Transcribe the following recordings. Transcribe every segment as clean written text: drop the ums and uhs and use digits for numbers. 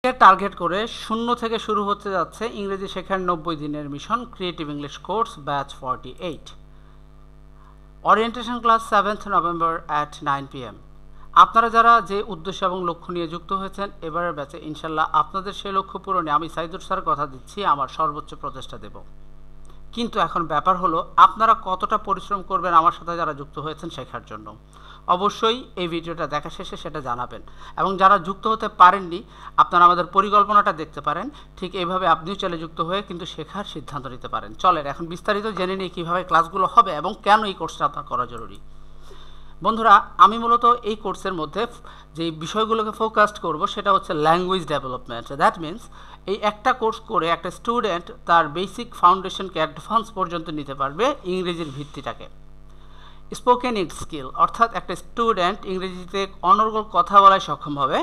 Target করে 0 থেকে শুরু হতে যাচ্ছে ইংরেজি শেখার 90 দিনের mission creative English course batch 48 orientation class 7th November at 9 PM। আপনারা যারা যে উদ্দেশ্য এবং লক্ষ্য নিয়ে যুক্ত হয়েছেন এবারের ব্যাচে ইনশাল্লাহ আপনাদের সেই লক্ষ্য পূরণে আমি সাইদুর স্যার কথা দিচ্ছি আমার সর্বোচ্চ প্রচেষ্টা দেব। কিন্তু এখন ব্যাপার হলো আপনারা কতটা পরিশ্রম করবেন আমার সাথে যারা যুক্ত হয়েছেন শেখার জন্য। অবশ্যই এই ভিডিওটা দেখা শেষে সেটা জানাবেন, এবং যারা যুক্ত হতে পারেননি আপনারা আমাদের পরিকল্পনাটা দেখতে পারেন। ঠিক এইভাবে আপনিও চলে যুক্ত হয়ে কিন্তু শেখার সিদ্ধান্ত নিতে পারেন। চলেন এখন বিস্তারিত জেনে নিই কীভাবে ক্লাসগুলো হবে এবং কেন এই কোর্সটা আপনার করা জরুরি। বন্ধুরা, আমি মূলত এই কোর্সের মধ্যে যে বিষয়গুলোকে ফোকাসড করব সেটা হচ্ছে ল্যাঙ্গুয়েজ ডেভেলপমেন্ট। দ্যাট মিনস এই একটা কোর্স করে একটা স্টুডেন্ট তার বেসিক ফাউন্ডেশনকে অ্যাডভান্স পর্যন্ত নিতে পারবে ইংরেজির ভিত্তিটাকে। স্পোকেন স্কিল অর্থাৎ একটা স্টুডেন্ট ইংরেজিতে অনর্গল কথা বলায় সক্ষম হবে।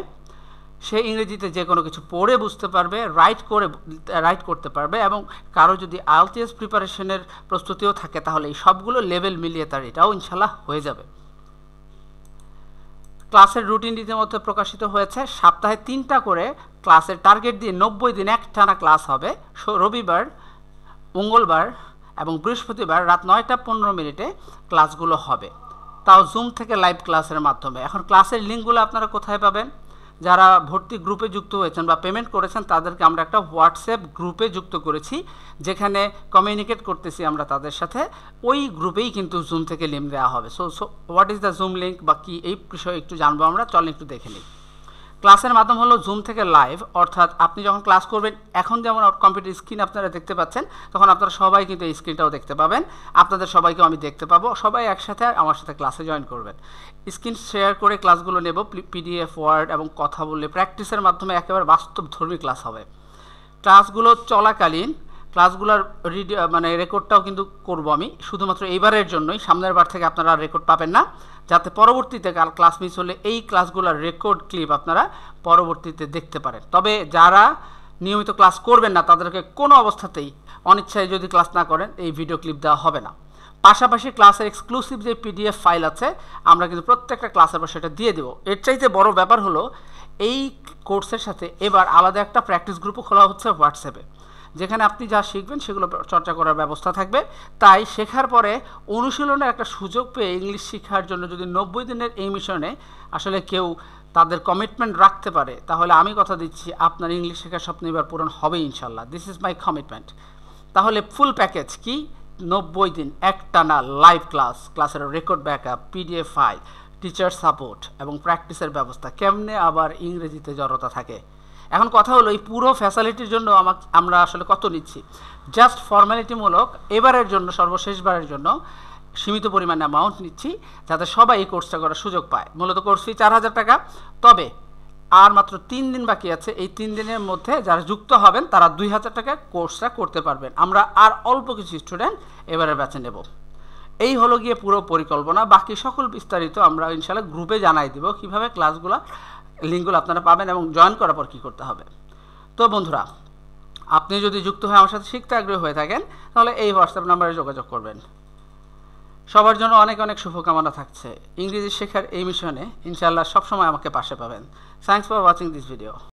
সে ইংরেজিতে যে কোনো কিছু পড়ে বুঝতে পারবে, রাইট করতে পারবে, এবং কারো যদি আইএলটিএস প্রিপারেশনের প্রস্তুতিও থাকে তাহলে এই সবগুলো লেভেল মিলিয়ে তার এটাও ইনশাল্লাহ হয়ে যাবে। ক্লাসের রুটিন রীতিমতো প্রকাশিত হয়েছে। সপ্তাহে 3টা করে ক্লাসের টার্গেট দিয়ে 90 দিন একটানা ক্লাস হবে। রবিবার, মঙ্গলবার এবং বৃহস্পতিবার রাত 9টা 15 ক্লাসগুলো হবে, তাও জুম থেকে লাইভ ক্লাসের মাধ্যমে। এখন ক্লাসের লিঙ্কগুলো আপনারা কোথায় পাবেন? যারা ভর্তি গ্রুপে যুক্ত হয়েছেন বা পেমেন্ট করেছেন তাদেরকে আমরা একটা হোয়াটসঅ্যাপ গ্রুপে যুক্ত করেছি, যেখানে কমিউনিকেট করতেছি আমরা তাদের সাথে। ওই গ্রুপেই কিন্তু জুম থেকে লিঙ্ক দেওয়া হবে। So what is the zoom link বা কী, এই বিষয়ে একটু জানবো আমরা। চলেন একটু দেখে নিই। ক্লাসের মাধ্যম হলো জুম থেকে লাইভ, অর্থাৎ আপনি যখন ক্লাস করবেন, এখন যেমন কম্পিউটার স্ক্রিন আপনারা দেখতে পাচ্ছেন, তখন আপনারা সবাই কিন্তু এই স্ক্রিনটাও দেখতে পাবেন। আপনাদের সবাইকেও আমি দেখতে পাবো, সবাই একসাথে আমার সাথে ক্লাসে জয়েন করবেন। স্ক্রিন শেয়ার করে ক্লাসগুলো নেব, পিডিএফ, ওয়ার্ড এবং কথা বললে প্র্যাকটিসের মাধ্যমে একেবারে বাস্তবধর্মী ক্লাস হবে। ক্লাসগুলো চলাকালীন ক্লাসগুলোর রেকর্ডটাও কিন্তু করব আমি, শুধুমাত্র এইবারের জন্যই। সামনের বার থেকে আপনারা রেকর্ড পাবেন না, যাতে পরবর্তীতে ক্লাস মিস হলে এই ক্লাসগুলোর রেকর্ড ক্লিপ আপনারা পরবর্তীতে দেখতে পারেন। তবে যারা নিয়মিত ক্লাস করবেন না তাদেরকে কোনো অবস্থাতেই অনিচ্ছায় যদি ক্লাস না করেন এই ভিডিও ক্লিপ দেওয়া হবে না। পাশাপাশি ক্লাসের এক্সক্লুসিভ যে পিডিএফ ফাইল আছে আমরা কিন্তু প্রত্যেকটা ক্লাসের পর সেটা দিয়ে দেবো। এর চাইতে বড় ব্যাপার হলো এই কোর্সের সাথে এবার আলাদা একটা প্র্যাকটিস গ্রুপও খোলা হচ্ছে হোয়াটসঅ্যাপে, যেখানে আপনি যা শিখবেন সেগুলো চর্চা করার ব্যবস্থা থাকবে। তাই শেখার পরে অনুশীলনের একটা সুযোগ পেয়ে ইংলিশ শেখার জন্য যদি 90 দিনের এই মিশনে আসলে কেউ তাদের কমিটমেন্ট রাখতে পারে, তাহলে আমি কথা দিচ্ছি আপনার ইংলিশ শেখার স্বপ্ন এবার পূরণ হবে ইনশাল্লাহ। This is my commitment. তাহলে ফুল প্যাকেজ কি? 90 দিন একটানা লাইভ ক্লাস, ক্লাসের record backup, PDF file, teacher support এবং প্র্যাকটিসের ব্যবস্থা। কেমনে আবার ইংরেজিতে জড়তা থাকে। এখন কথা হলো এই পুরো ফ্যাসিলিটির জন্য আমরা আসলে কত নিচ্ছি? জাস্ট ফর্মালিটিমূলক এবারের জন্য, সর্বশেষবারের জন্য সীমিত পরিমাণে অ্যামাউন্ট নিচ্ছি, যাতে সবাই এই কোর্সটা করার সুযোগ পায়। মূলত কোর্স ফি 4000 টাকা। তবে আর মাত্র 3 দিন বাকি আছে। এই 3 দিনের মধ্যে যারা যুক্ত হবেন তারা 2000 টাকা কোর্সটা করতে পারবেন। আমরা আর অল্প কিছু স্টুডেন্ট এবারের ব্যাচে নেব। এই হলো গিয়ে পুরো পরিকল্পনা। বাকি সকল বিস্তারিত আমরা ইনশাল্লাহ গ্রুপে জানাই দেব কীভাবে ক্লাসগুলো লিঙ্কগুলো আপনারা পাবেন এবং জয়েন করার পর কী করতে হবে। তো বন্ধুরা, আপনি যদি যুক্ত হয়ে আমার সাথে শিখতে আগ্রহী হয়ে থাকেন তাহলে এই হোয়াটসঅ্যাপ নাম্বারে যোগাযোগ করবেন। সবার জন্য অনেক অনেক শুভকামনা থাকছে। ইংরেজি শেখার এই মিশনে ইনশাআল্লাহ সবসময় আমাকে পাশে পাবেন। Thanks for watching this video.